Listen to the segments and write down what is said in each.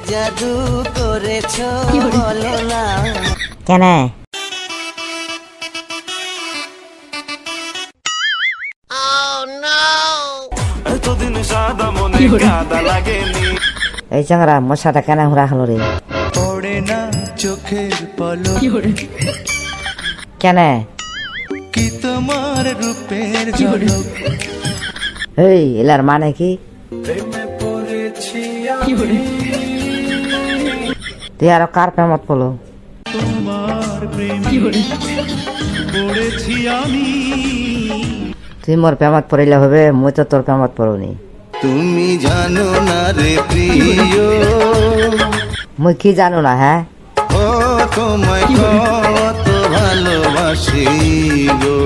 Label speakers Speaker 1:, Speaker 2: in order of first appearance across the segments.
Speaker 1: জাদু করেছো বলো না
Speaker 2: কেন
Speaker 1: এতদিন সাদা মনে কাদা লাগেনি
Speaker 2: এই চাংরা মশাটা কেন হুরা হলো রে
Speaker 1: পড়ে না চোখের পলক
Speaker 2: কেন
Speaker 1: কি তোমার রূপের ঝলক
Speaker 2: এই এলার মানে কি
Speaker 1: প্রেমে পড়েছি
Speaker 2: তুই আর কার প্রেমত পড়লো
Speaker 1: তোমার প্রেমে পড়েছি আমি
Speaker 2: তুই মোর প্রেমত পড়িলে হবে মুই তো তোর প্রেমত পড়ুনি
Speaker 1: তুমি জানো না রে প্রিয়
Speaker 2: মুই কি জানো না হ্যাঁ
Speaker 1: ও তোমায় কত ভালোবাসি গো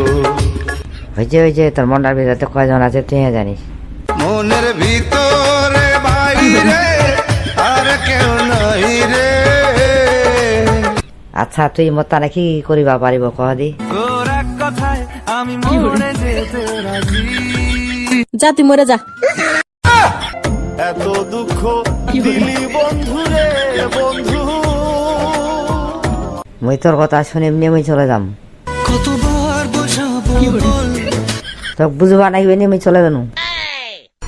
Speaker 2: হয়েছে তোর মনটার ভিতরে কয়জন আছে তুই জানিস
Speaker 1: মনের ভিতরে বাইরে আর কেউ নাই রে
Speaker 2: আচ্ছা তুই মোর তারা কি করিবা পারিব কহ দি
Speaker 1: তোর এক কথায় আমি মরে যেতে রাজি
Speaker 3: যা তুই মরে যা
Speaker 1: এত দুঃখ দিলি বন্ধু রে বন্ধু
Speaker 2: মুই তোর কথা শুনে এমনি মুই চলে যাম
Speaker 1: কতবার বোঝাবো বল
Speaker 2: তোকে বুঝবা নাইবে নি মুই চলে যাবো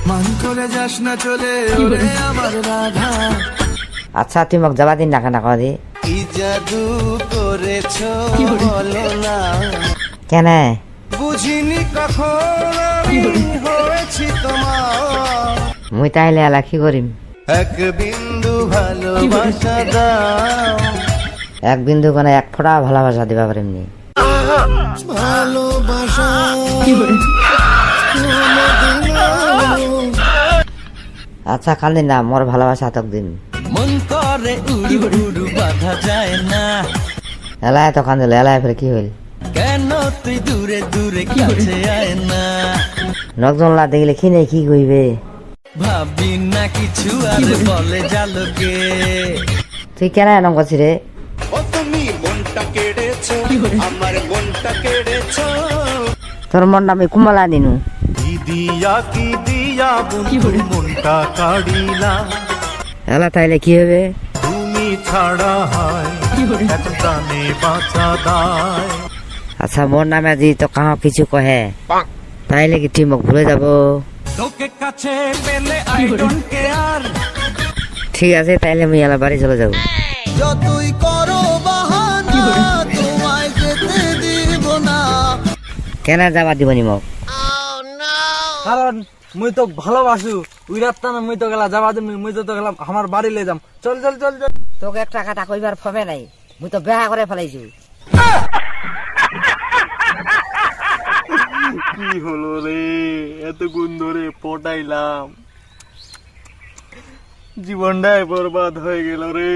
Speaker 1: মান করে যাস না চলে ওরে আমার রাধা
Speaker 2: আচ্ছা তুই মোক যাবা দিন না কহ দি
Speaker 1: কি জাদু করেছো বলো না
Speaker 2: কেন
Speaker 1: বুঝিনি কখন আমি হয়েছি তোমার
Speaker 2: মুই তাইলে এলা কি করিম
Speaker 1: এক বিন্দু ভালোবাসা দাও
Speaker 2: এক বিন্দু কোনে এক ফোঁটা ভালোবাসা দিবা পারিম নি
Speaker 1: ভালোবাসা
Speaker 2: আচ্ছা কান্দি না মোর ভালোবাসা তোক দিন
Speaker 1: মন করে উড়ু উড়ু বাধা যায় না
Speaker 2: এলাই তো কান্দিল এলাই ফের কি হইল
Speaker 1: কেন তুই দূরে দূরে কাছে আয় না
Speaker 2: নকজনলা দেখলে কি নেই কি কইবে
Speaker 1: ভাবি না কিছু আর বলে জালকে
Speaker 2: তুই কেন এরকম করছিস রে
Speaker 1: ও তুমি মনটা কেড়েছো আমার মনটা কেড়েছো
Speaker 2: তোর মনটা আমি কুমলা দিনু
Speaker 1: কি দিয়া বন্ধু মনটা কাড়িলা
Speaker 2: এলা তাইলে কি হবে
Speaker 1: তুমি ছাড়া হয় এত জানে বাঁচা দায়
Speaker 2: আচ্ছা মোর নামে আজি তো কাহ কিছু কহে তাইলে কি তুই মোক ভুলে যাব
Speaker 1: তোকে কাছে পেলে আই ডোন্ট কেয়ার
Speaker 2: ঠিক আছে তাইলে মুই এলা বাড়ি চলে যাব
Speaker 1: যতই করো বাহানা তোমায় যেতে দিব না
Speaker 2: কেন যাবা দিবনি মোক
Speaker 4: কারণ মুই তো ভালোবাসু ওই রাতটা না মুই তো গেলা যাবা দিম মুই তো গেলাম আমার বাড়ি লে যাম চল চল চল চল
Speaker 2: তোকে একটা কথা কইবার ফবে নাই মুই তো বেহা করে ফেলাইছি
Speaker 4: কি হলো রে এতক্ষণ ধরে পটাইলাম জীবনটাই বরবাদ হয়ে গেল রে